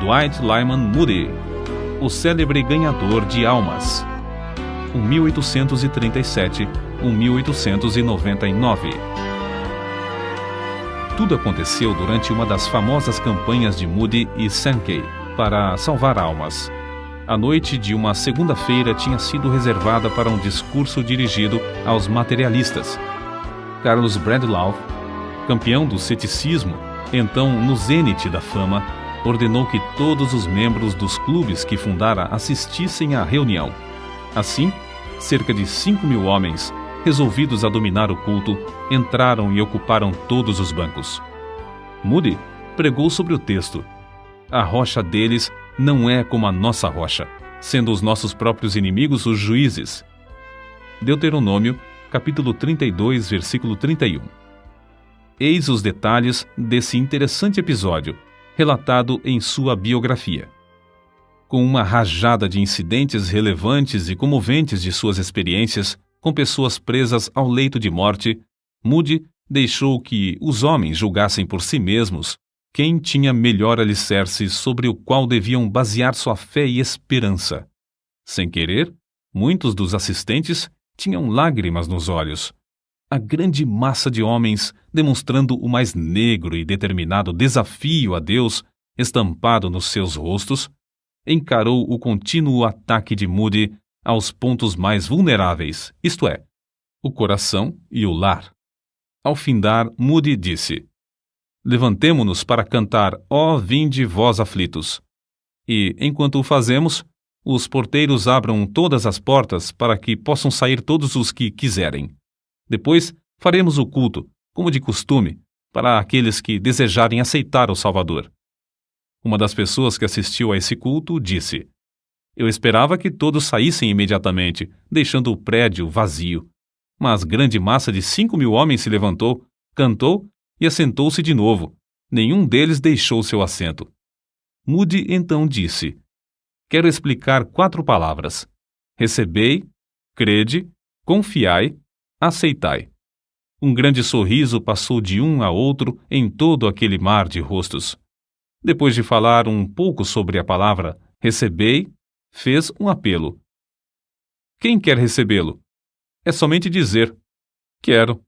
Dwight Lyman Moody, o célebre ganhador de almas, 1837-1899. Tudo aconteceu durante uma das famosas campanhas de Moody e Sankey para salvar almas. A noite de uma segunda-feira tinha sido reservada para um discurso dirigido aos materialistas. Carlos Bradlaugh, campeão do ceticismo, então no zênite da fama, ordenou que todos os membros dos clubes que fundara assistissem à reunião. Assim, cerca de 5.000 homens, resolvidos a dominar o culto, entraram e ocuparam todos os bancos. Moody pregou sobre o texto: a rocha deles não é como a nossa rocha, sendo os nossos próprios inimigos os juízes. Deuteronômio, capítulo 32, versículo 31. Eis os detalhes desse interessante episódio, relatado em sua biografia. Com uma rajada de incidentes relevantes e comoventes de suas experiências com pessoas presas ao leito de morte, Moody deixou que os homens julgassem por si mesmos quem tinha melhor alicerce sobre o qual deviam basear sua fé e esperança. Sem querer, muitos dos assistentes tinham lágrimas nos olhos. A grande massa de homens, demonstrando o mais negro e determinado desafio a Deus estampado nos seus rostos, encarou o contínuo ataque de Moody aos pontos mais vulneráveis, isto é, o coração e o lar. Ao findar, Moody disse: levantemo-nos para cantar, ó vinde vós aflitos. E, enquanto o fazemos, os porteiros abram todas as portas para que possam sair todos os que quiserem. Depois, faremos o culto, como de costume, para aqueles que desejarem aceitar o Salvador. Uma das pessoas que assistiu a esse culto disse: eu esperava que todos saíssem imediatamente, deixando o prédio vazio. Mas grande massa de 5.000 homens se levantou, cantou e assentou-se de novo. Nenhum deles deixou seu assento. Moody então disse: quero explicar 4 palavras: recebei, crede, confiai, aceitai. Um grande sorriso passou de um a outro em todo aquele mar de rostos. Depois de falar um pouco sobre a palavra recebei, fez um apelo. Quem quer recebê-lo? É somente dizer: quero.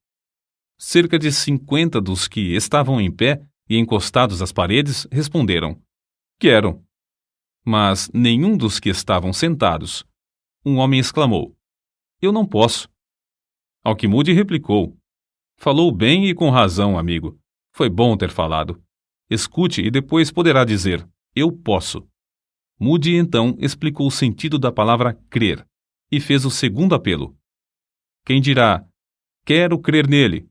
Cerca de 50 dos que estavam em pé e encostados às paredes responderam: quero. Mas nenhum dos que estavam sentados. Um homem exclamou: eu não posso. Ao que Moody replicou: falou bem e com razão, amigo. Foi bom ter falado. Escute e depois poderá dizer: eu posso. Moody então explicou o sentido da palavra crer e fez o segundo apelo. Quem dirá: quero crer nele?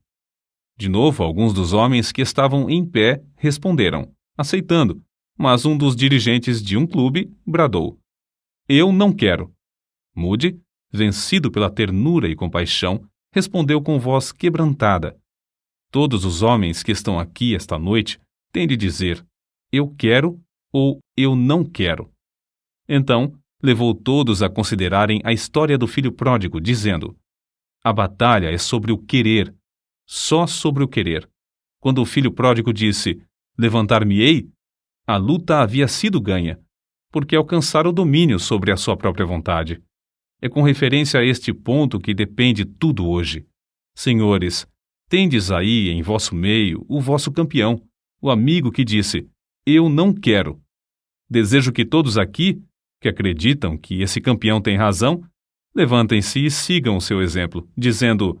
De novo, alguns dos homens que estavam em pé responderam, aceitando, mas um dos dirigentes de um clube bradou: eu não quero. Moody, vencido pela ternura e compaixão, respondeu com voz quebrantada: todos os homens que estão aqui esta noite têm de dizer: eu quero ou eu não quero. Então, levou todos a considerarem a história do filho pródigo, dizendo: a batalha é sobre o querer, só sobre o querer. Quando o filho pródigo disse: levantar-me-ei, a luta havia sido ganha, porque alcançara o domínio sobre a sua própria vontade. É com referência a este ponto que depende tudo hoje. Senhores, tendes aí em vosso meio o vosso campeão, o amigo que disse: eu não quero. Desejo que todos aqui, que acreditam que esse campeão tem razão, levantem-se e sigam o seu exemplo, dizendo: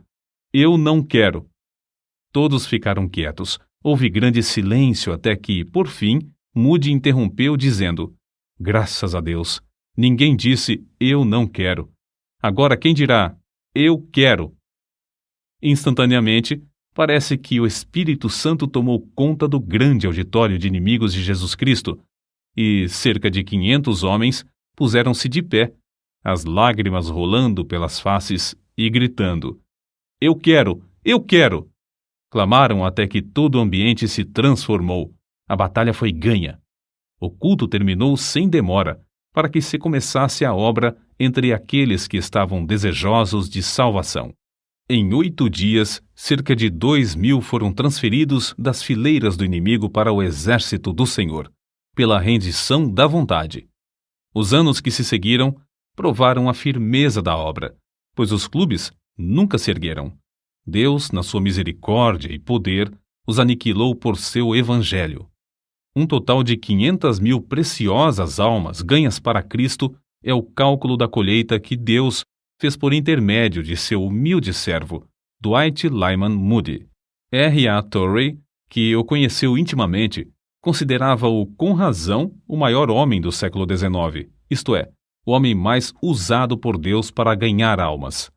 eu não quero. Todos ficaram quietos. Houve grande silêncio até que, por fim, Moody interrompeu dizendo: graças a Deus, ninguém disse eu não quero. Agora quem dirá eu quero? Instantaneamente, parece que o Espírito Santo tomou conta do grande auditório de inimigos de Jesus Cristo, e cerca de 500 homens puseram-se de pé, as lágrimas rolando pelas faces e gritando: eu quero! Eu quero! Clamaram até que todo o ambiente se transformou. A batalha foi ganha. O culto terminou sem demora, para que se começasse a obra entre aqueles que estavam desejosos de salvação. Em 8 dias, cerca de 2.000 foram transferidos das fileiras do inimigo para o exército do Senhor. pela rendição da vontade. Os anos que se seguiram provaram a firmeza da obra, pois os clubes nunca se ergueram. Deus, na sua misericórdia e poder, os aniquilou por seu evangelho. Um total de 500.000 preciosas almas ganhas para Cristo é o cálculo da colheita que Deus fez por intermédio de seu humilde servo, Dwight Lyman Moody. R.A. Torrey, que o conheceu intimamente, considerava-o com razão o maior homem do século XIX, isto é, o homem mais usado por Deus para ganhar almas.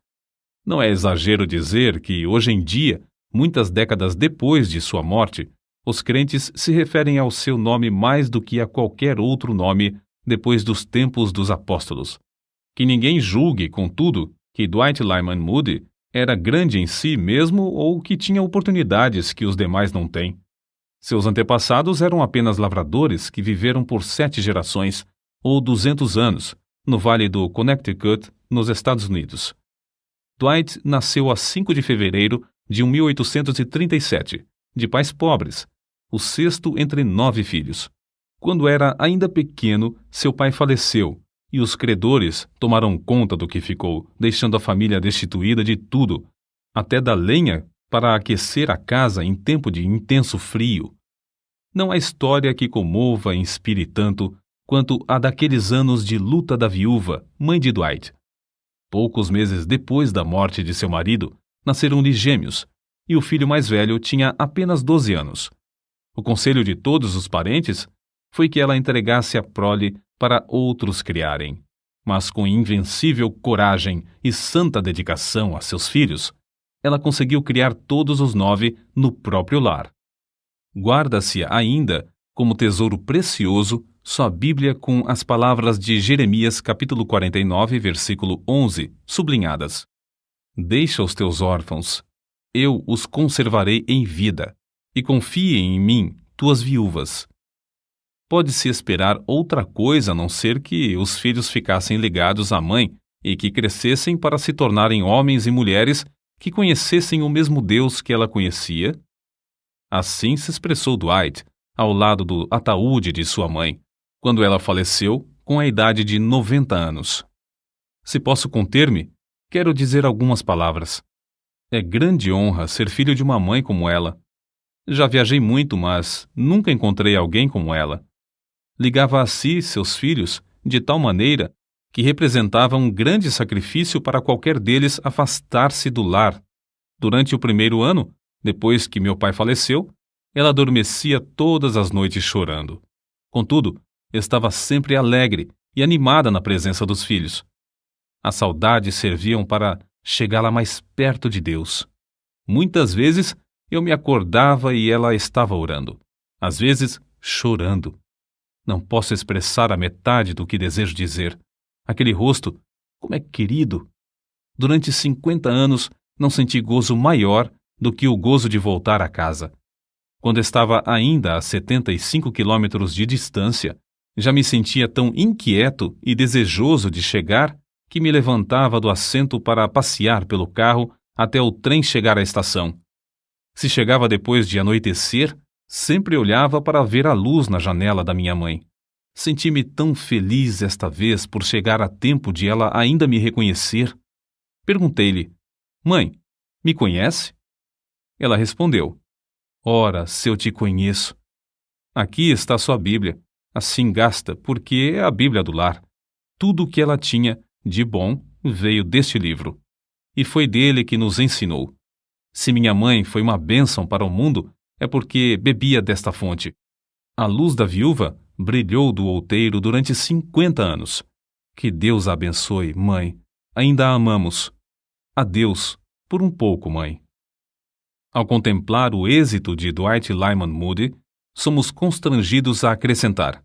Não é exagero dizer que, hoje em dia, muitas décadas depois de sua morte, os crentes se referem ao seu nome mais do que a qualquer outro nome depois dos tempos dos apóstolos. Que ninguém julgue, contudo, que Dwight Lyman Moody era grande em si mesmo ou que tinha oportunidades que os demais não têm. Seus antepassados eram apenas lavradores que viveram por 7 gerações, ou 200 anos, no Vale do Connecticut, nos Estados Unidos. Dwight nasceu a 5 de fevereiro de 1837, de pais pobres, o 6º entre 9 filhos. Quando era ainda pequeno, seu pai faleceu, e os credores tomaram conta do que ficou, deixando a família destituída de tudo, até da lenha para aquecer a casa em tempo de intenso frio. Não há história que comova e inspire tanto quanto a daqueles anos de luta da viúva, mãe de Dwight. Poucos meses depois da morte de seu marido, nasceram-lhe gêmeos, e o filho mais velho tinha apenas 12 anos. O conselho de todos os parentes foi que ela entregasse a prole para outros criarem. Mas com invencível coragem e santa dedicação a seus filhos, ela conseguiu criar todos os 9 no próprio lar. Guarda-se ainda, como tesouro precioso, sua Bíblia com as palavras de Jeremias capítulo 49, versículo 11, sublinhadas. Deixa os teus órfãos, eu os conservarei em vida, e confiem em mim, tuas viúvas. Pode-se esperar outra coisa a não ser que os filhos ficassem ligados à mãe e que crescessem para se tornarem homens e mulheres que conhecessem o mesmo Deus que ela conhecia? Assim se expressou Dwight, ao lado do ataúde de sua mãe, quando ela faleceu com a idade de 90 anos. Se posso conter-me, quero dizer algumas palavras. É grande honra ser filho de uma mãe como ela. Já viajei muito, mas nunca encontrei alguém como ela. Ligava a si seus filhos de tal maneira que representava um grande sacrifício para qualquer deles afastar-se do lar. Durante o primeiro ano, depois que meu pai faleceu, ela adormecia todas as noites chorando. Contudo, estava sempre alegre e animada na presença dos filhos. As saudades serviam para chegá-la mais perto de Deus. Muitas vezes eu me acordava e ela estava orando, às vezes chorando. Não posso expressar a metade do que desejo dizer. Aquele rosto, como é querido! Durante 50 anos não senti gozo maior do que o gozo de voltar a casa. Quando estava ainda a 75 quilômetros de distância, já me sentia tão inquieto e desejoso de chegar que me levantava do assento para passear pelo carro até o trem chegar à estação. Se chegava depois de anoitecer, sempre olhava para ver a luz na janela da minha mãe. Senti-me tão feliz esta vez por chegar a tempo de ela ainda me reconhecer. Perguntei-lhe: Mãe, me conhece? Ela respondeu: Ora, se eu te conheço. Aqui está sua Bíblia. Assim gasta, porque é a Bíblia do lar. Tudo o que ela tinha de bom veio deste livro. E foi dele que nos ensinou. Se minha mãe foi uma bênção para o mundo, é porque bebia desta fonte. A luz da viúva brilhou do outeiro durante 50 anos. Que Deus a abençoe, mãe. Ainda a amamos. Adeus, por um pouco, mãe. Ao contemplar o êxito de Dwight Lyman Moody, somos constrangidos a acrescentar: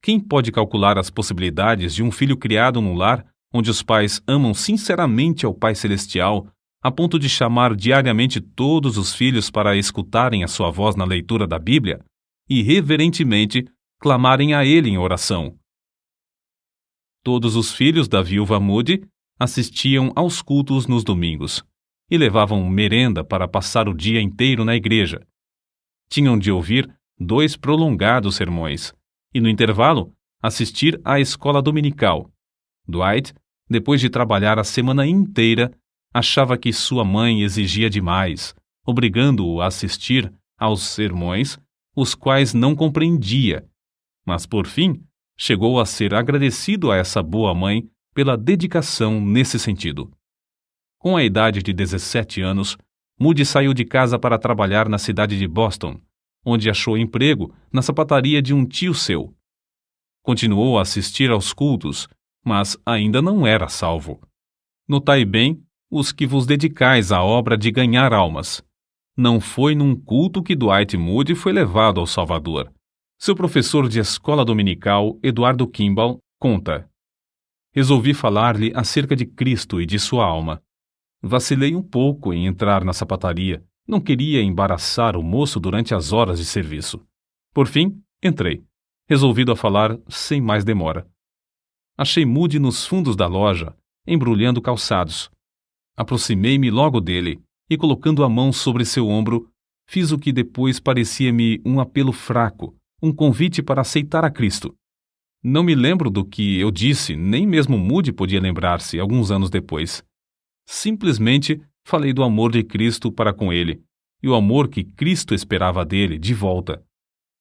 quem pode calcular as possibilidades de um filho criado num lar onde os pais amam sinceramente ao Pai Celestial, a ponto de chamar diariamente todos os filhos para escutarem a sua voz na leitura da Bíblia e, reverentemente, clamarem a ele em oração? Todos os filhos da viúva Moody assistiam aos cultos nos domingos e levavam merenda para passar o dia inteiro na igreja. Tinham de ouvir 2 prolongados sermões, e, no intervalo, assistir à escola dominical. Dwight, depois de trabalhar a semana inteira, achava que sua mãe exigia demais, obrigando-o a assistir aos sermões, os quais não compreendia. Mas, por fim, chegou a ser agradecido a essa boa mãe pela dedicação nesse sentido. Com a idade de 17 anos, Moody saiu de casa para trabalhar na cidade de Boston, onde achou emprego na sapataria de um tio seu. Continuou a assistir aos cultos, mas ainda não era salvo. Notai bem os que vos dedicais à obra de ganhar almas. Não foi num culto que Dwight Moody foi levado ao Salvador. Seu professor de escola dominical, Eduardo Kimball, conta: resolvi falar-lhe acerca de Cristo e de sua alma. Vacilei um pouco em entrar na sapataria. Não queria embaraçar o moço durante as horas de serviço. Por fim, entrei, resolvido a falar sem mais demora. Achei Moody nos fundos da loja, embrulhando calçados. Aproximei-me logo dele e, colocando a mão sobre seu ombro, fiz o que depois parecia-me um apelo fraco, um convite para aceitar a Cristo. Não me lembro do que eu disse, nem mesmo Moody podia lembrar-se alguns anos depois. Simplesmente falei do amor de Cristo para com ele, e o amor que Cristo esperava dele de volta.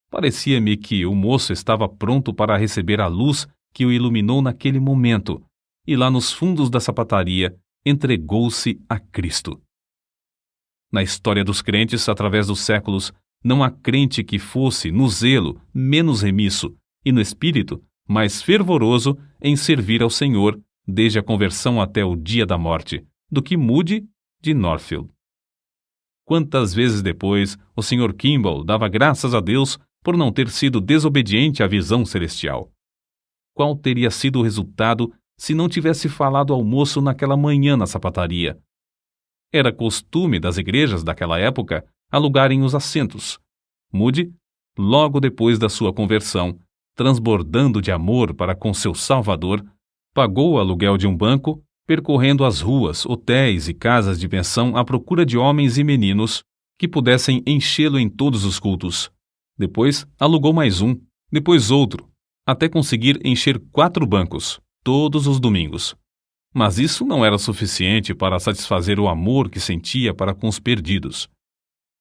Parecia-me que o moço estava pronto para receber a luz que o iluminou naquele momento, e lá nos fundos da sapataria entregou-se a Cristo. Na história dos crentes, através dos séculos, não há crente que fosse, no zelo, menos remisso, e no espírito, mais fervoroso em servir ao Senhor, desde a conversão até o dia da morte, do que Moody de Northfield. Quantas vezes depois o Sr. Kimball dava graças a Deus por não ter sido desobediente à visão celestial. Qual teria sido o resultado se não tivesse falado ao moço naquela manhã na sapataria? Era costume das igrejas daquela época alugarem os assentos. Moody, logo depois da sua conversão, transbordando de amor para com seu Salvador, pagou o aluguel de um banco, percorrendo as ruas, hotéis e casas de pensão à procura de homens e meninos que pudessem enchê-lo em todos os cultos. Depois alugou mais um, depois outro, até conseguir encher 4 bancos, todos os domingos. Mas isso não era suficiente para satisfazer o amor que sentia para com os perdidos.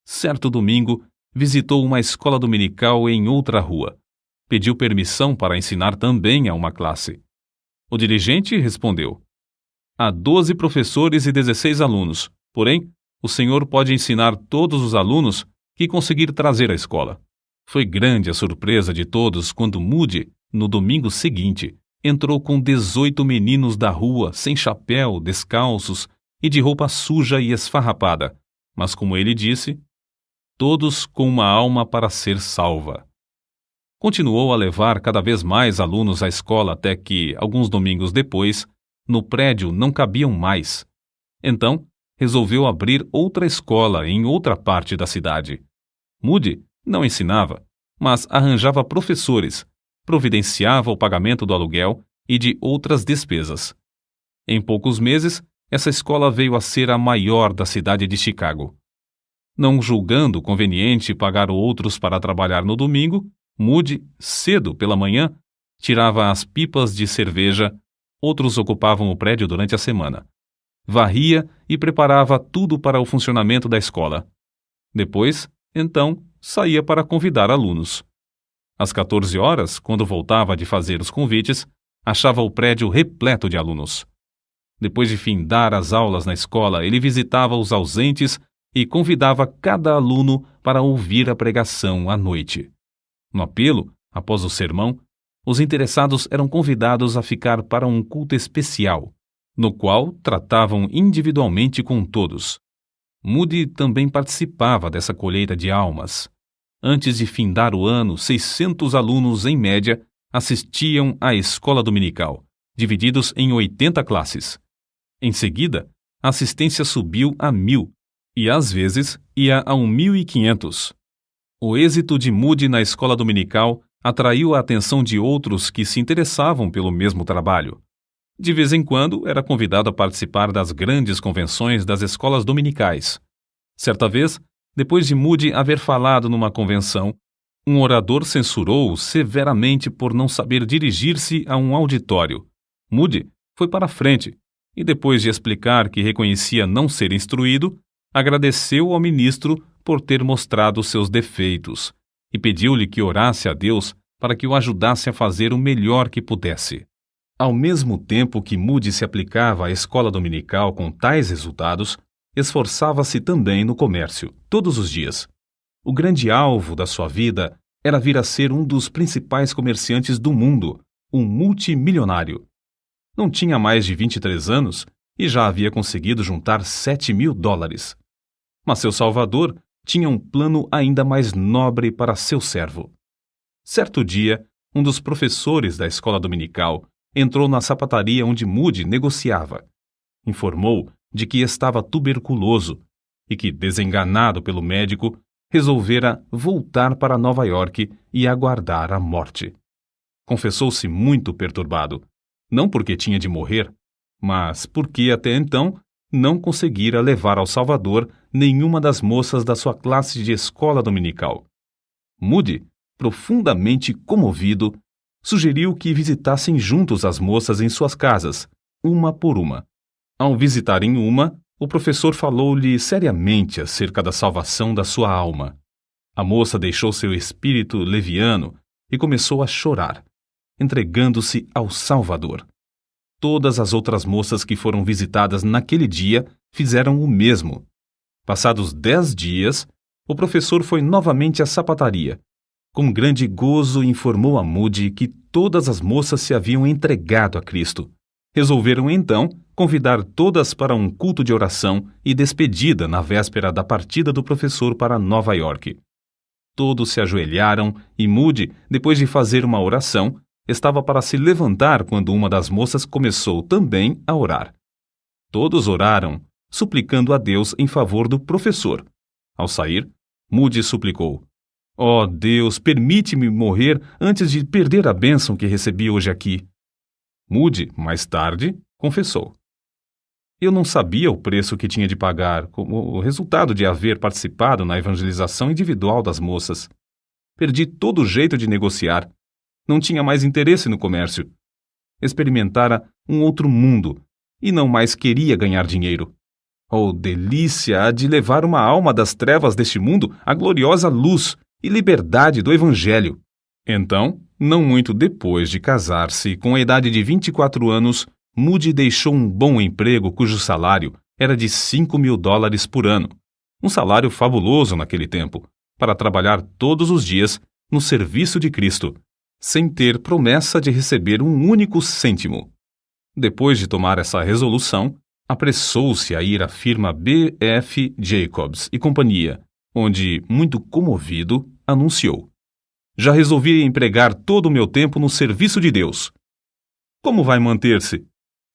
Certo domingo, visitou uma escola dominical em outra rua. Pediu permissão para ensinar também a uma classe. O dirigente respondeu: há 12 professores e 16 alunos, porém, o senhor pode ensinar todos os alunos que conseguir trazer à escola. Foi grande a surpresa de todos quando Moody, no domingo seguinte, entrou com 18 meninos da rua, sem chapéu, descalços e de roupa suja e esfarrapada, mas, como ele disse, todos com uma alma para ser salva. Continuou a levar cada vez mais alunos à escola até que, alguns domingos depois, no prédio não cabiam mais. Então, resolveu abrir outra escola em outra parte da cidade. Moody não ensinava, mas arranjava professores, providenciava o pagamento do aluguel e de outras despesas. Em poucos meses, essa escola veio a ser a maior da cidade de Chicago. Não julgando conveniente pagar outros para trabalhar no domingo, Moody, cedo pela manhã, tirava as pipas de cerveja, outros ocupavam o prédio durante a semana. Varria e preparava tudo para o funcionamento da escola. Depois, então, saía para convidar alunos. Às 14 horas, quando voltava de fazer os convites, achava o prédio repleto de alunos. Depois de findar as aulas na escola, ele visitava os ausentes e convidava cada aluno para ouvir a pregação à noite. No apelo, após o sermão, os interessados eram convidados a ficar para um culto especial, no qual tratavam individualmente com todos. Moody também participava dessa colheita de almas. Antes de findar o ano, 600 alunos, em média, assistiam à escola dominical, divididos em 80 classes. Em seguida, a assistência subiu a 1.000 e, às vezes, ia a 1.500. O êxito de Moody na escola dominical atraiu a atenção de outros que se interessavam pelo mesmo trabalho. De vez em quando, era convidado a participar das grandes convenções das escolas dominicais. Certa vez, depois de Moody haver falado numa convenção, Um orador censurou-o severamente por não saber dirigir-se a um auditório. Moody foi para a frente e, depois de explicar que reconhecia não ser instruído, agradeceu ao ministro por ter mostrado seus defeitos e pediu-lhe que orasse a Deus para que o ajudasse a fazer o melhor que pudesse. Ao mesmo tempo que Moody se aplicava à escola dominical com tais resultados, esforçava-se também no comércio, todos os dias. O grande alvo da sua vida era vir a ser um dos principais comerciantes do mundo, um multimilionário. Não tinha mais de 23 anos e já havia conseguido juntar $7.000. Mas seu Salvador tinha um plano ainda mais nobre para seu servo. Certo dia, um dos professores da escola dominical entrou na sapataria onde Moody negociava. Informou de que estava tuberculoso e que, desenganado pelo médico, resolvera voltar para Nova York e aguardar a morte. Confessou-se muito perturbado, não porque tinha de morrer, mas porque até então não conseguira levar ao Salvador nenhuma das moças da sua classe de escola dominical. Moody, profundamente comovido, sugeriu que visitassem juntos as moças em suas casas, uma por uma. Ao visitarem uma, o professor falou-lhe seriamente acerca da salvação da sua alma. A moça deixou seu espírito leviano e começou a chorar, entregando-se ao Salvador. Todas as outras moças que foram visitadas naquele dia fizeram o mesmo. Passados 10 dias, o professor foi novamente à sapataria. Com grande gozo informou a Moody que todas as moças se haviam entregado a Cristo. Resolveram então convidar todas para um culto de oração e despedida na véspera da partida do professor para Nova York. Todos se ajoelharam e Moody, depois de fazer uma oração, estava para se levantar quando uma das moças começou também a orar. Todos oraram, suplicando a Deus em favor do professor. Ao sair, Moody suplicou: "Ó Deus, permite-me morrer antes de perder a bênção que recebi hoje aqui." Moody, mais tarde, confessou: "Eu não sabia o preço que tinha de pagar como o resultado de haver participado na evangelização individual das moças. Perdi todo o jeito de negociar. Não tinha mais interesse no comércio. Experimentara um outro mundo e não mais queria ganhar dinheiro. Oh, delícia de levar uma alma das trevas deste mundo à gloriosa luz e liberdade do Evangelho." Então, não muito depois de casar-se, com a idade de 24 anos, Moody deixou um bom emprego cujo salário era de $5.000 por ano, um salário fabuloso naquele tempo, para trabalhar todos os dias no serviço de Cristo, sem ter promessa de receber um único cêntimo. Depois de tomar essa resolução, apressou-se a ir à firma B.F. Jacobs e Companhia, onde, muito comovido, anunciou: "Já resolvi empregar todo o meu tempo no serviço de Deus." "Como vai manter-se?"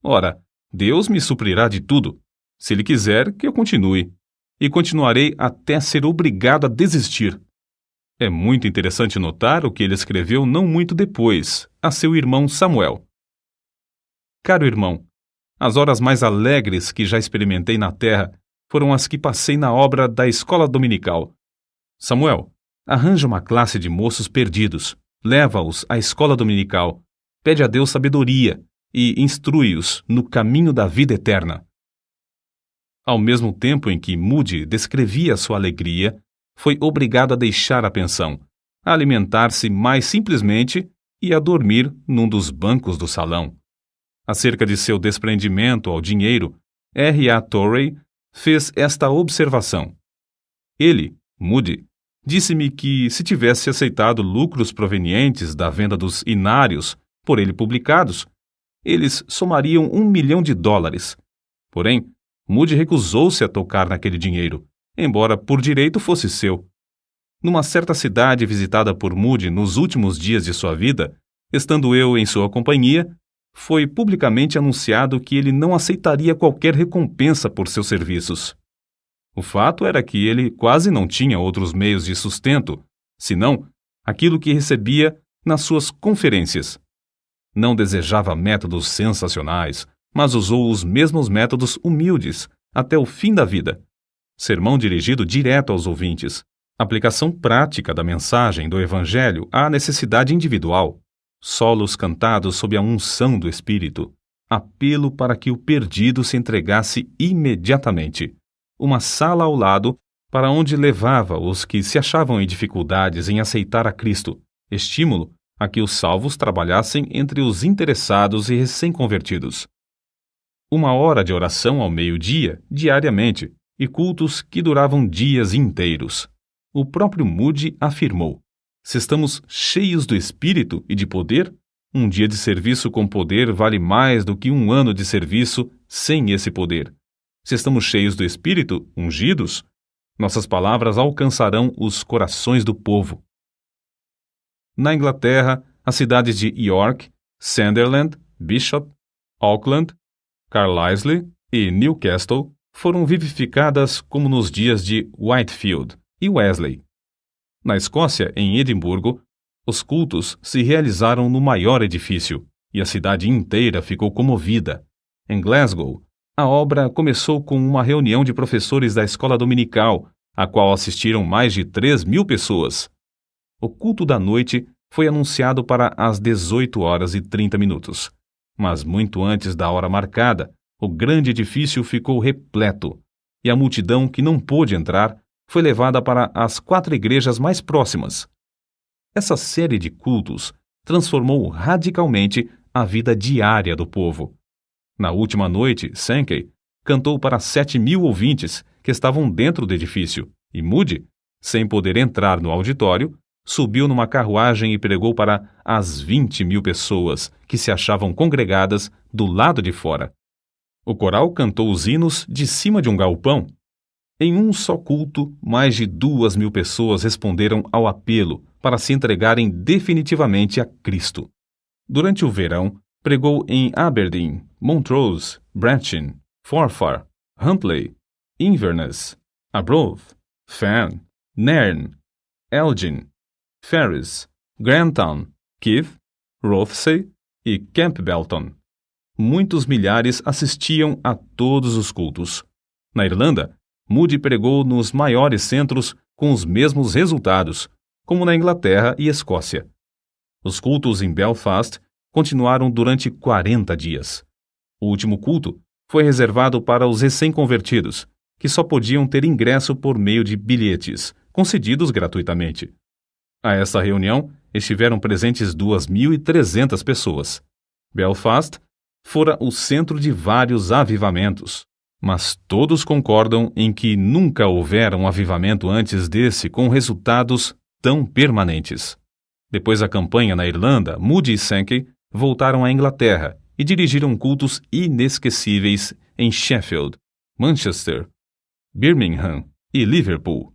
"Ora, Deus me suprirá de tudo, se Ele quiser que eu continue, e continuarei até ser obrigado a desistir." É muito interessante notar o que ele escreveu não muito depois, a seu irmão Samuel. "Caro irmão, as horas mais alegres que já experimentei na terra foram as que passei na obra da escola dominical. Samuel, arranja uma classe de moços perdidos, leva-os à escola dominical, pede a Deus sabedoria e instrui-os no caminho da vida eterna." Ao mesmo tempo em que Moody descrevia sua alegria, foi obrigado a deixar a pensão, a alimentar-se mais simplesmente e a dormir num dos bancos do salão. Acerca de seu desprendimento ao dinheiro, R.A. Torrey fez esta observação: "Ele, Moody, disse-me que, se tivesse aceitado lucros provenientes da venda dos inários por ele publicados, eles somariam $1 milhão. Porém, Moody recusou-se a tocar naquele dinheiro, embora por direito fosse seu. Numa certa cidade visitada por Moody nos últimos dias de sua vida, estando eu em sua companhia, foi publicamente anunciado que ele não aceitaria qualquer recompensa por seus serviços. O fato era que ele quase não tinha outros meios de sustento, senão aquilo que recebia nas suas conferências. Não desejava métodos sensacionais, mas usou os mesmos métodos humildes até o fim da vida. Sermão dirigido direto aos ouvintes, Aplicação prática da mensagem do Evangelho à necessidade individual. Solos cantados sob a unção do Espírito. Apelo para que o perdido se entregasse imediatamente. Uma sala ao lado para onde levava os que se achavam em dificuldades em aceitar a Cristo. Estímulo a que os salvos trabalhassem entre os interessados e recém-convertidos. 1 hora de oração ao meio-dia, diariamente, e cultos que duravam dias inteiros. O próprio Moody afirmou: se estamos cheios do Espírito e de poder, um dia de serviço com poder vale mais do que 1 ano de serviço sem esse poder. Se estamos cheios do Espírito, ungidos, nossas palavras alcançarão os corações do povo. Na Inglaterra, as cidades de York, Sunderland, Bishop, Auckland, Carlisle e Newcastle foram vivificadas como nos dias de Whitefield e Wesley. Na Escócia, em Edimburgo, os cultos se realizaram no maior edifício e a cidade inteira ficou comovida. Em Glasgow, a obra começou com uma reunião de professores da escola dominical, a qual assistiram mais de 3.000 pessoas. O culto da noite foi anunciado para as 18h30, mas muito antes da hora marcada, o grande edifício ficou repleto e a multidão que não pôde entrar foi levada para as 4 igrejas mais próximas. Essa série de cultos transformou radicalmente a vida diária do povo. Na última noite, Sankey cantou para 7.000 ouvintes que estavam dentro do edifício, e Moody, sem poder entrar no auditório, subiu numa carruagem e pregou para as 20.000 pessoas que se achavam congregadas do lado de fora. O coral cantou os hinos de cima de um galpão. Em um só culto, mais de 2.000 pessoas responderam ao apelo para se entregarem definitivamente a Cristo. Durante o verão, pregou em Aberdeen, Montrose, Brechin, Forfar, Huntly, Inverness, Arbroath, Fan, Nairn, Elgin, Ferris, Grantown, Keith, Rothesay e Campbellton. Muitos milhares assistiam a todos os cultos. Na Irlanda, Moody pregou nos maiores centros com os mesmos resultados, como na Inglaterra e Escócia. Os cultos em Belfast continuaram durante 40 dias. O último culto foi reservado para os recém-convertidos, que só podiam ter ingresso por meio de bilhetes, concedidos gratuitamente. A essa reunião estiveram presentes 2.300 pessoas. Belfast fora o centro de vários avivamentos, mas todos concordam em que nunca houvera um avivamento antes desse com resultados tão permanentes. Depois da campanha na Irlanda, Moody e Sankey voltaram à Inglaterra e dirigiram cultos inesquecíveis em Sheffield, Manchester, Birmingham e Liverpool.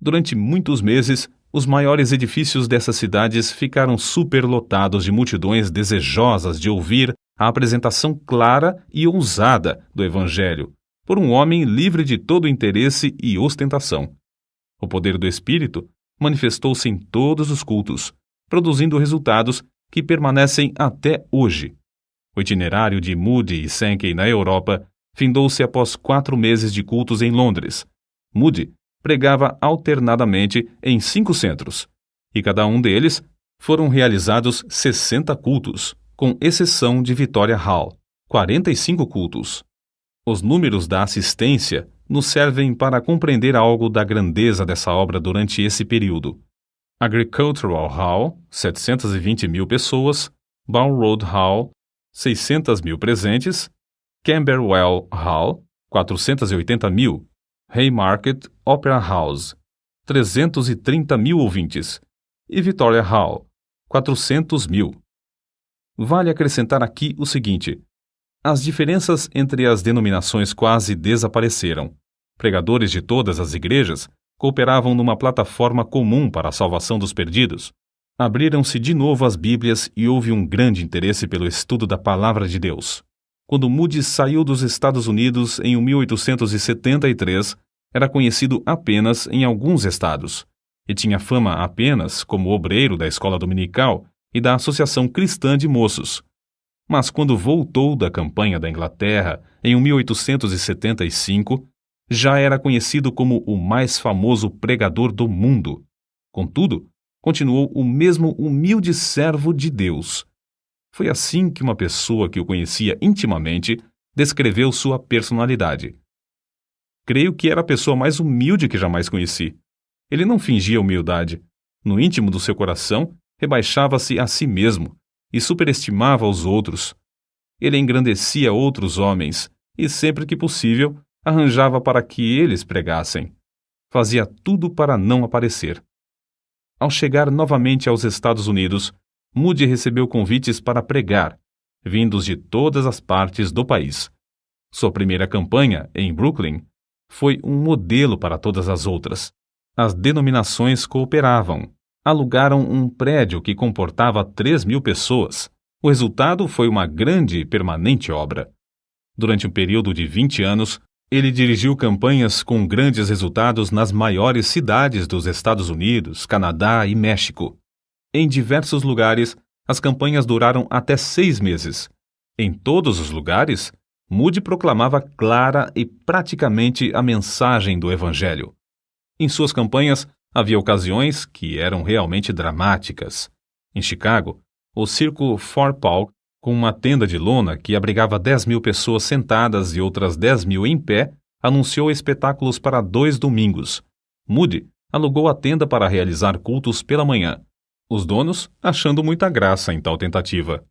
Durante muitos meses, os maiores edifícios dessas cidades ficaram superlotados de multidões desejosas de ouvir a apresentação clara e ousada do Evangelho por um homem livre de todo interesse e ostentação. O poder do Espírito manifestou-se em todos os cultos, produzindo resultados que permanecem até hoje. O itinerário de Moody e Sankey na Europa findou-se após 4 meses de cultos em Londres. Moody pregava alternadamente em 5 centros, e cada um deles foram realizados 60 cultos, com exceção de Victoria Hall, 45 cultos. Os números da assistência nos servem para compreender algo da grandeza dessa obra durante esse período. Agricultural Hall, 720.000 pessoas, Balroad Hall, 600.000 presentes, Camberwell Hall, 480.000, Haymarket Opera House, 330.000 ouvintes, e Victoria Hall, 400.000. Vale acrescentar aqui o seguinte: as diferenças entre as denominações quase desapareceram. Pregadores de todas as igrejas cooperavam numa plataforma comum para a salvação dos perdidos. Abriram-se de novo as Bíblias e houve um grande interesse pelo estudo da Palavra de Deus. Quando Moody saiu dos Estados Unidos em 1873, era conhecido apenas em alguns estados, e tinha fama apenas como obreiro da escola dominical e da Associação Cristã de Moços. Mas quando voltou da campanha da Inglaterra em 1875, já era conhecido como o mais famoso pregador do mundo. Contudo, continuou o mesmo humilde servo de Deus. Foi assim que uma pessoa que o conhecia intimamente descreveu sua personalidade. Creio que era a pessoa mais humilde que jamais conheci. Ele não fingia humildade. No íntimo do seu coração, rebaixava-se a si mesmo e superestimava os outros. Ele engrandecia outros homens e, sempre que possível, arranjava para que eles pregassem. Fazia tudo para não aparecer. Ao chegar novamente aos Estados Unidos, Moody recebeu convites para pregar, vindos de todas as partes do país. Sua primeira campanha, em Brooklyn, foi um modelo para todas as outras. As denominações cooperavam. Alugaram um prédio que comportava 3.000 pessoas. O resultado foi uma grande e permanente obra. Durante um período de 20 anos, ele dirigiu campanhas com grandes resultados nas maiores cidades dos Estados Unidos, Canadá e México. Em diversos lugares, as campanhas duraram até 6 meses. Em todos os lugares, Moody proclamava clara e praticamente a mensagem do Evangelho. Em suas campanhas, havia ocasiões que eram realmente dramáticas. Em Chicago, o circo Fort Paul, com uma tenda de lona que abrigava 10.000 pessoas sentadas e outras 10.000 em pé, anunciou espetáculos para 2 domingos. Moody alugou a tenda para realizar cultos pela manhã. Os donos achando muita graça em tal tentativa.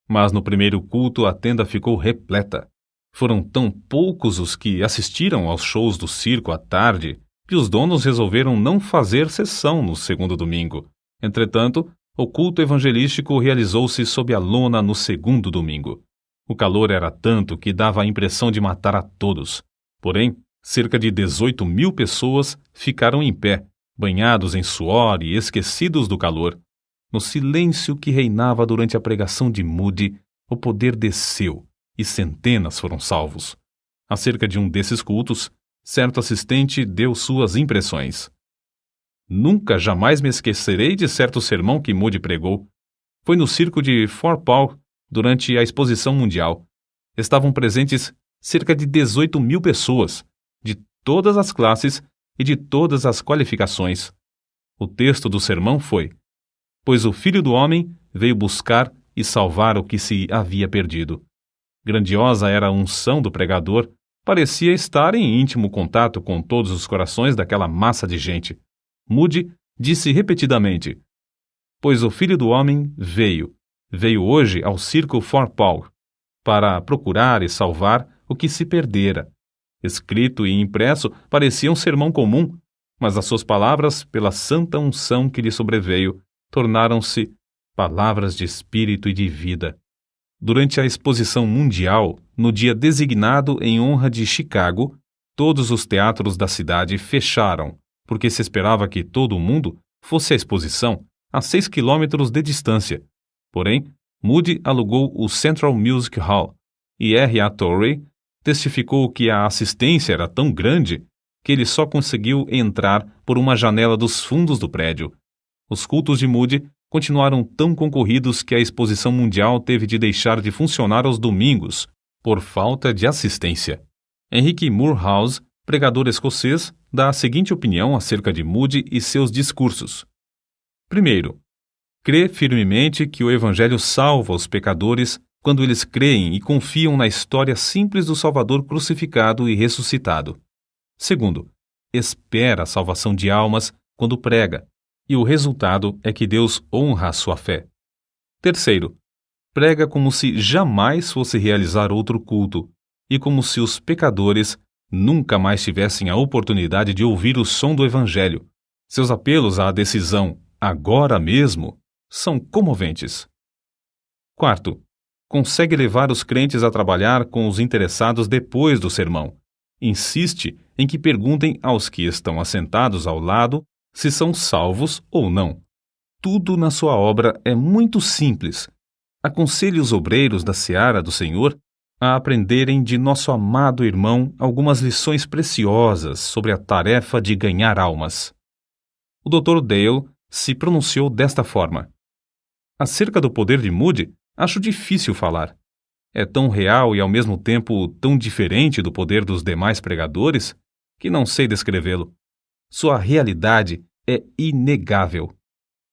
Mas no primeiro culto a tenda ficou repleta. Foram tão poucos os que assistiram aos shows do circo à tarde que os donos resolveram não fazer sessão no segundo domingo. Entretanto, o culto evangelístico realizou-se sob a lona no segundo domingo. O calor era tanto que dava a impressão de matar a todos. Porém, cerca de 18.000 pessoas ficaram em pé, banhados em suor e esquecidos do calor. No silêncio que reinava durante a pregação de Moody, o poder desceu e centenas foram salvos. Acerca de um desses cultos, certo assistente deu suas impressões. Nunca jamais me esquecerei de certo sermão que Moody pregou. Foi no circo de Fort Paul, durante a Exposição Mundial. Estavam presentes cerca de 18.000 pessoas, de todas as classes e de todas as qualificações. O texto do sermão foi: "Pois o Filho do Homem veio buscar e salvar o que se havia perdido." Grandiosa era a unção do pregador, parecia estar em íntimo contato com todos os corações daquela massa de gente. Moody disse repetidamente: "Pois o Filho do Homem veio hoje ao circo Fort Paul, para procurar e salvar o que se perdera." Escrito e impresso parecia um sermão comum, mas as suas palavras, pela santa unção que lhe sobreveio, tornaram-se palavras de espírito e de vida. Durante a Exposição Mundial, no dia designado em honra de Chicago, todos os teatros da cidade fecharam, porque se esperava que todo o mundo fosse à exposição, a 6 quilômetros de distância. Porém, Moody alugou o Central Music Hall, e R.A. Torrey testificou que a assistência era tão grande que ele só conseguiu entrar por uma janela dos fundos do prédio. Os cultos de Moody continuaram tão concorridos que a Exposição Mundial teve de deixar de funcionar aos domingos, por falta de assistência. Henry Moorhouse, pregador escocês, dá a seguinte opinião acerca de Moody e seus discursos. Primeiro, crê firmemente que o Evangelho salva os pecadores quando eles creem e confiam na história simples do Salvador crucificado e ressuscitado. Segundo, espera a salvação de almas quando prega, e o resultado é que Deus honra a sua fé. Terceiro, prega como se jamais fosse realizar outro culto, e como se os pecadores nunca mais tivessem a oportunidade de ouvir o som do Evangelho. Seus apelos à decisão, agora mesmo, são comoventes. Quarto, consegue levar os crentes a trabalhar com os interessados depois do sermão. Insiste em que perguntem aos que estão assentados ao lado se são salvos ou não. Tudo na sua obra é muito simples. Aconselhe os obreiros da seara do Senhor a aprenderem de nosso amado irmão algumas lições preciosas sobre a tarefa de ganhar almas. O Dr. Dale se pronunciou desta forma: "Acerca do poder de Moody, acho difícil falar. É tão real e ao mesmo tempo tão diferente do poder dos demais pregadores que não sei descrevê-lo. Sua realidade é inegável.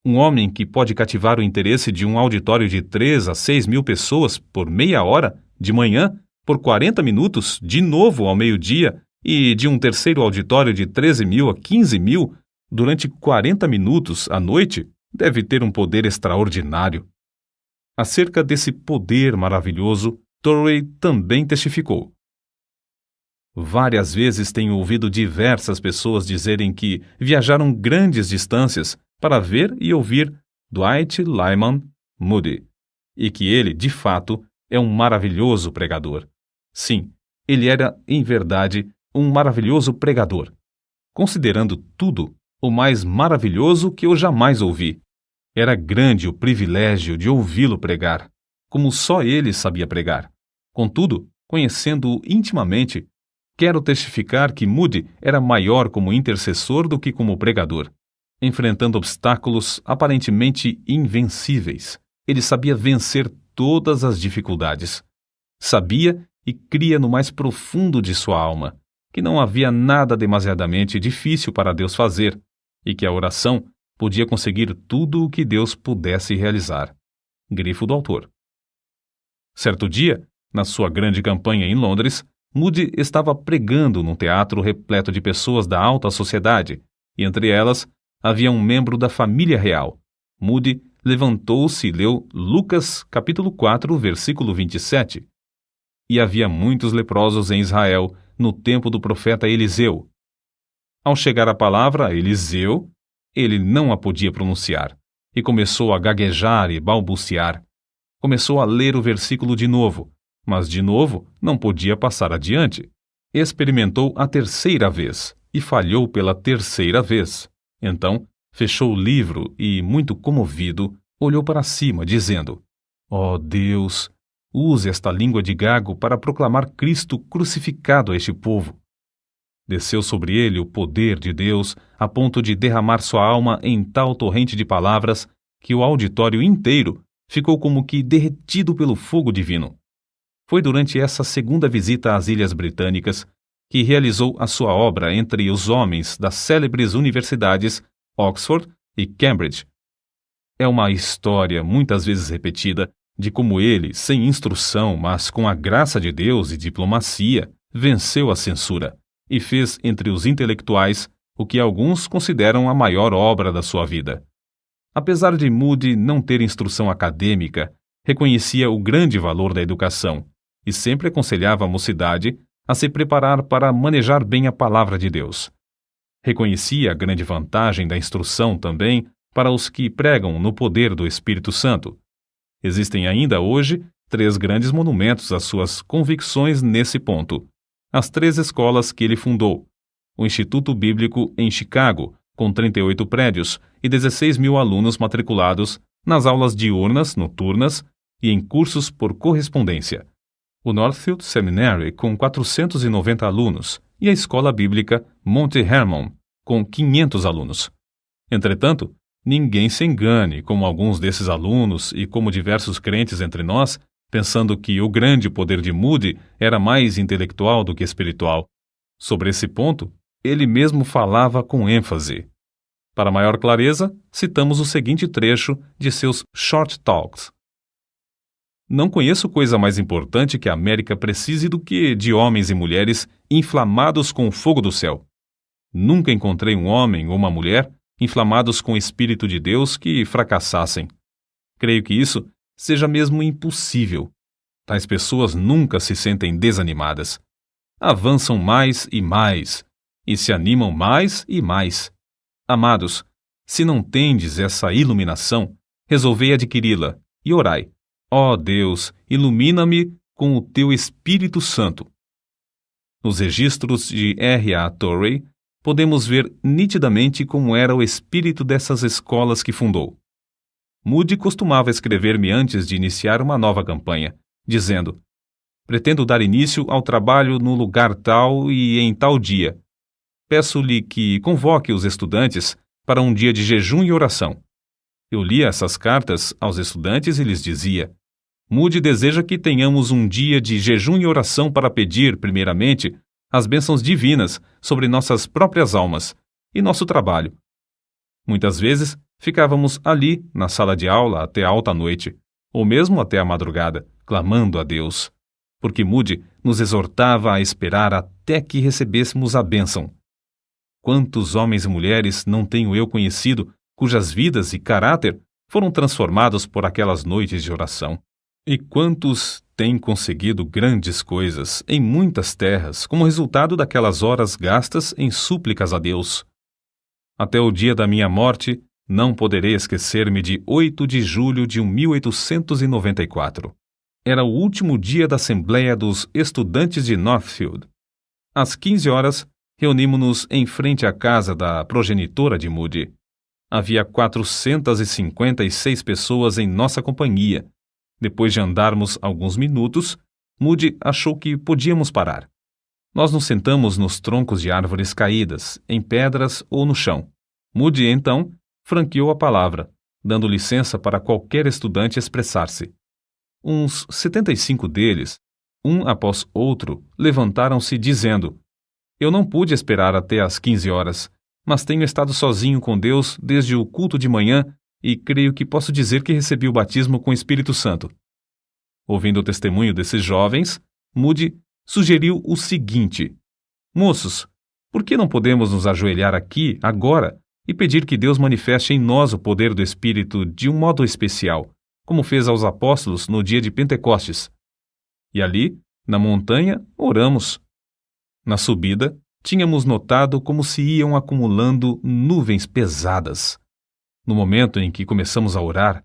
Um homem que pode cativar o interesse de um auditório de 3 a 6 mil pessoas por meia hora, de manhã, por 40 minutos, de novo ao meio-dia, e de um terceiro auditório de 13 mil a 15 mil, durante 40 minutos à noite, deve ter um poder extraordinário. Acerca desse poder maravilhoso, Torrey também testificou. Várias vezes tenho ouvido diversas pessoas dizerem que viajaram grandes distâncias para ver e ouvir Dwight Lyman Moody, e que ele, de fato, é um maravilhoso pregador. Sim, ele era, em verdade, um maravilhoso pregador. Considerando tudo, o mais maravilhoso que eu jamais ouvi. Era grande o privilégio de ouvi-lo pregar, como só ele sabia pregar. Contudo, conhecendo-o intimamente, quero testificar que Moody era maior como intercessor do que como pregador. Enfrentando obstáculos aparentemente invencíveis, ele sabia vencer todas as dificuldades. Sabia e cria no mais profundo de sua alma que não havia nada demasiadamente difícil para Deus fazer e que a oração podia conseguir tudo o que Deus pudesse realizar. Grifo do autor. Certo dia, na sua grande campanha em Londres, Moody estava pregando num teatro repleto de pessoas da alta sociedade, e entre elas havia um membro da família real. Moody levantou-se e leu Lucas capítulo 4, versículo 27. E havia muitos leprosos em Israel no tempo do profeta Eliseu. Ao chegar a palavra Eliseu, ele não a podia pronunciar, e começou a gaguejar e balbuciar. Começou a ler o versículo de novo, mas de novo não podia passar adiante. Experimentou a terceira vez, e falhou pela terceira vez. Então, fechou o livro e, muito comovido, olhou para cima, dizendo: "Ó Deus, use esta língua de gago para proclamar Cristo crucificado a este povo." Desceu sobre ele o poder de Deus a ponto de derramar sua alma em tal torrente de palavras que o auditório inteiro ficou como que derretido pelo fogo divino. Foi durante essa segunda visita às Ilhas Britânicas que realizou a sua obra entre os homens das célebres universidades Oxford e Cambridge. É uma história muitas vezes repetida de como ele, sem instrução, mas com a graça de Deus e diplomacia, venceu a censura e fez entre os intelectuais o que alguns consideram a maior obra da sua vida. Apesar de Moody não ter instrução acadêmica, reconhecia o grande valor da educação e sempre aconselhava a mocidade a se preparar para manejar bem a palavra de Deus. Reconhecia a grande vantagem da instrução também para os que pregam no poder do Espírito Santo. Existem ainda hoje 3 grandes monumentos às suas convicções nesse ponto. As 3 escolas que ele fundou: o Instituto Bíblico em Chicago, com 38 prédios e 16 mil alunos matriculados nas aulas diurnas, noturnas e em cursos por correspondência; o Northfield Seminary, com 490 alunos, e a Escola Bíblica Monte Hermon, com 500 alunos. Entretanto, ninguém se engane, como alguns desses alunos e como diversos crentes entre nós, pensando que o grande poder de Moody era mais intelectual do que espiritual. Sobre esse ponto, ele mesmo falava com ênfase. Para maior clareza, citamos o seguinte trecho de seus Short Talks. Não conheço coisa mais importante que a América precise do que de homens e mulheres inflamados com o fogo do céu. Nunca encontrei um homem ou uma mulher inflamados com o Espírito de Deus que fracassassem. Creio que isso seja mesmo impossível. Tais pessoas nunca se sentem desanimadas. Avançam mais e se animam mais e mais. Amados, se não tendes essa iluminação, resolvei adquiri-la e orai: ó Deus, ilumina-me com o teu Espírito Santo. Nos registros de R.A. Torrey, podemos ver nitidamente como era o espírito dessas escolas que fundou. Moody costumava escrever-me antes de iniciar uma nova campanha, dizendo: pretendo dar início ao trabalho no lugar tal e em tal dia. Peço-lhe que convoque os estudantes para um dia de jejum e oração. Eu lia essas cartas aos estudantes e lhes dizia: Moody deseja que tenhamos um dia de jejum e oração para pedir, primeiramente, as bênçãos divinas sobre nossas próprias almas e nosso trabalho. Muitas vezes, ficávamos ali, na sala de aula, até alta noite, ou mesmo até a madrugada, clamando a Deus, porque Moody nos exortava a esperar até que recebêssemos a bênção. Quantos homens e mulheres não tenho eu conhecido cujas vidas e caráter foram transformados por aquelas noites de oração? E quantos têm conseguido grandes coisas em muitas terras como resultado daquelas horas gastas em súplicas a Deus? Até o dia da minha morte, não poderei esquecer-me de 8 de julho de 1894. Era o último dia da Assembleia dos Estudantes de Northfield. Às 15 horas, reunimos-nos em frente à casa da progenitora de Moody. Havia 456 pessoas em nossa companhia. Depois de andarmos alguns minutos, Moody achou que podíamos parar. Nós nos sentamos nos troncos de árvores caídas, em pedras ou no chão. Moody, então, franqueou a palavra, dando licença para qualquer estudante expressar-se. Uns 75 deles, um após outro, levantaram-se dizendo: Eu não pude esperar até às 15 horas, mas tenho estado sozinho com Deus desde o culto de manhã e creio que posso dizer que recebi o batismo com o Espírito Santo. Ouvindo o testemunho desses jovens, Moody sugeriu o seguinte: Moços, por que não podemos nos ajoelhar aqui, agora, e pedir que Deus manifeste em nós o poder do Espírito de um modo especial, como fez aos apóstolos no dia de Pentecostes? E ali, na montanha, oramos. Na subida, tínhamos notado como se iam acumulando nuvens pesadas. No momento em que começamos a orar,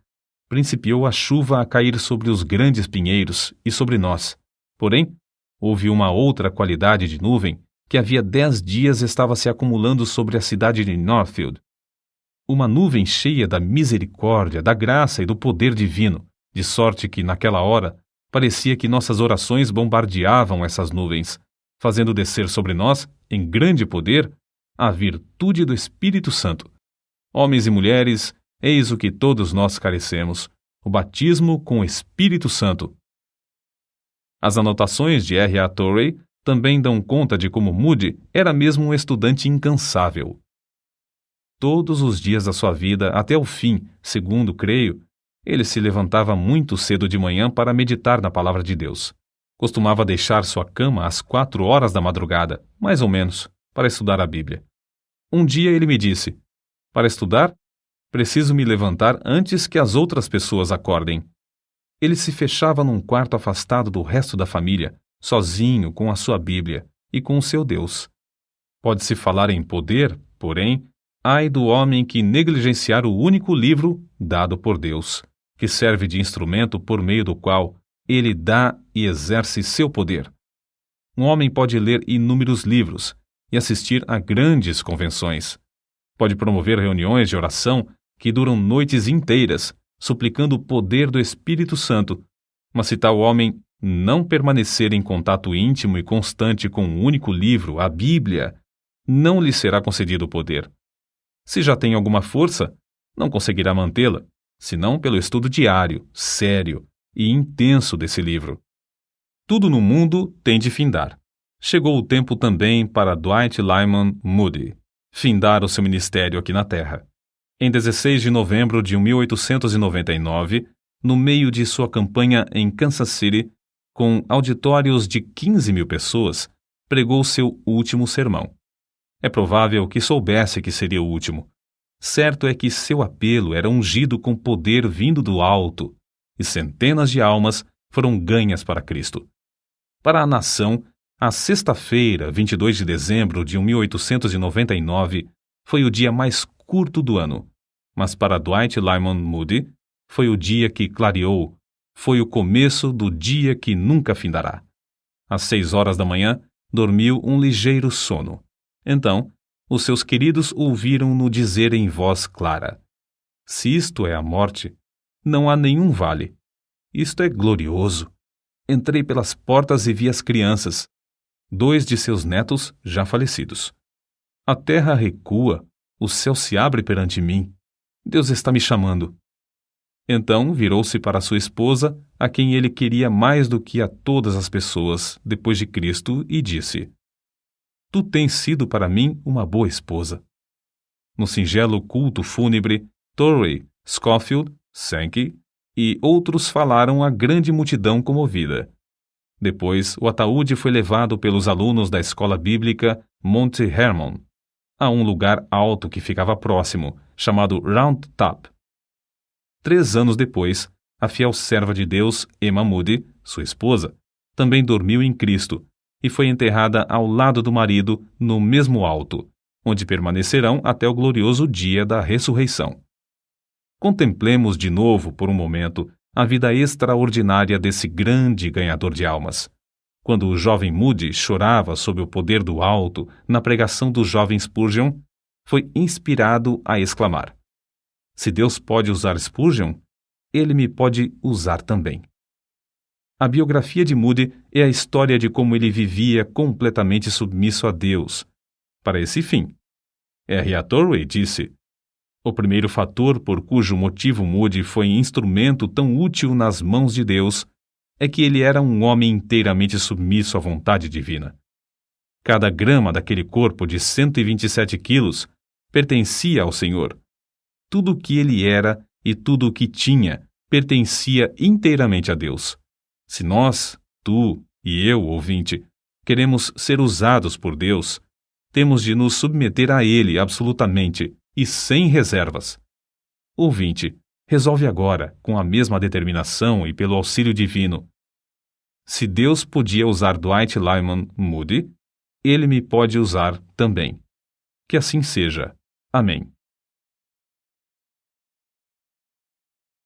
principiou a chuva a cair sobre os grandes pinheiros e sobre nós. Porém, houve uma outra qualidade de nuvem que havia 10 dias estava se acumulando sobre a cidade de Northfield. Uma nuvem cheia da misericórdia, da graça e do poder divino, de sorte que, naquela hora, parecia que nossas orações bombardeavam essas nuvens, fazendo descer sobre nós, em grande poder, a virtude do Espírito Santo. Homens e mulheres, eis o que todos nós carecemos: o batismo com o Espírito Santo. As anotações de R. A. Torrey também dão conta de como Moody era mesmo um estudante incansável. Todos os dias da sua vida, até o fim, segundo creio, ele se levantava muito cedo de manhã para meditar na palavra de Deus. Costumava deixar sua cama às 4 horas da madrugada, mais ou menos, para estudar a Bíblia. Um dia ele me disse: Para estudar, preciso me levantar antes que as outras pessoas acordem. Ele se fechava num quarto afastado do resto da família, sozinho com a sua Bíblia e com o seu Deus. Pode-se falar em poder, porém, ai do homem que negligenciar o único livro dado por Deus, que serve de instrumento por meio do qual ele dá e exerce seu poder. Um homem pode ler inúmeros livros e assistir a grandes convenções. Pode promover reuniões de oração que duram noites inteiras, suplicando o poder do Espírito Santo, mas se tal homem não permanecer em contato íntimo e constante com um único livro, a Bíblia, não lhe será concedido o poder. Se já tem alguma força, não conseguirá mantê-la, senão pelo estudo diário, sério e intenso desse livro. Tudo no mundo tem de findar. Chegou o tempo também para Dwight Lyman Moody findar o seu ministério aqui na Terra. Em 16 de novembro de 1899, no meio de sua campanha em Kansas City, com auditórios de 15.000 pessoas, pregou seu último sermão. É provável que soubesse que seria o último. Certo é que seu apelo era ungido com poder vindo do alto, e centenas de almas foram ganhas para Cristo. Para a nação, a sexta-feira, 22 de dezembro de 1899, foi o dia mais curto do ano, mas para Dwight Lyman Moody foi o dia que clareou, foi o começo do dia que nunca findará. Às 6 horas da manhã, dormiu um ligeiro sono. Então, os seus queridos ouviram-no dizer em voz clara: Se isto é a morte, não há nenhum vale. Isto é glorioso. Entrei pelas portas e vi as crianças, 2 de seus netos já falecidos. A terra recua, o céu se abre perante mim. Deus está me chamando. Então virou-se para sua esposa, a quem ele queria mais do que a todas as pessoas, depois de Cristo, e disse: Tu tens sido para mim uma boa esposa. No singelo culto fúnebre, Torrey, Scofield, Sankey e outros falaram à grande multidão comovida. Depois, o ataúde foi levado pelos alunos da escola bíblica Monte Hermon a um lugar alto que ficava próximo, chamado Round Top. 3 anos depois, a fiel serva de Deus, Emma Moody, sua esposa, também dormiu em Cristo e foi enterrada ao lado do marido no mesmo alto, onde permanecerão até o glorioso dia da ressurreição. Contemplemos de novo, por um momento, a vida extraordinária desse grande ganhador de almas. Quando o jovem Moody chorava sob o poder do alto na pregação do jovem Spurgeon, foi inspirado a exclamar: se Deus pode usar Spurgeon, ele me pode usar também. A biografia de Moody é a história de como ele vivia completamente submisso a Deus. Para esse fim, R.A. Torrey disse: o primeiro fator por cujo motivo Moody foi instrumento tão útil nas mãos de Deus é que ele era um homem inteiramente submisso à vontade divina. Cada grama daquele corpo de 127 quilos pertencia ao Senhor. Tudo o que ele era e tudo o que tinha pertencia inteiramente a Deus. Se nós, tu e eu, ouvinte, queremos ser usados por Deus, temos de nos submeter a Ele absolutamente e sem reservas. Ouvinte, resolve agora, com a mesma determinação e pelo auxílio divino. Se Deus podia usar Dwight Lyman Moody, Ele me pode usar também. Que assim seja. Amém.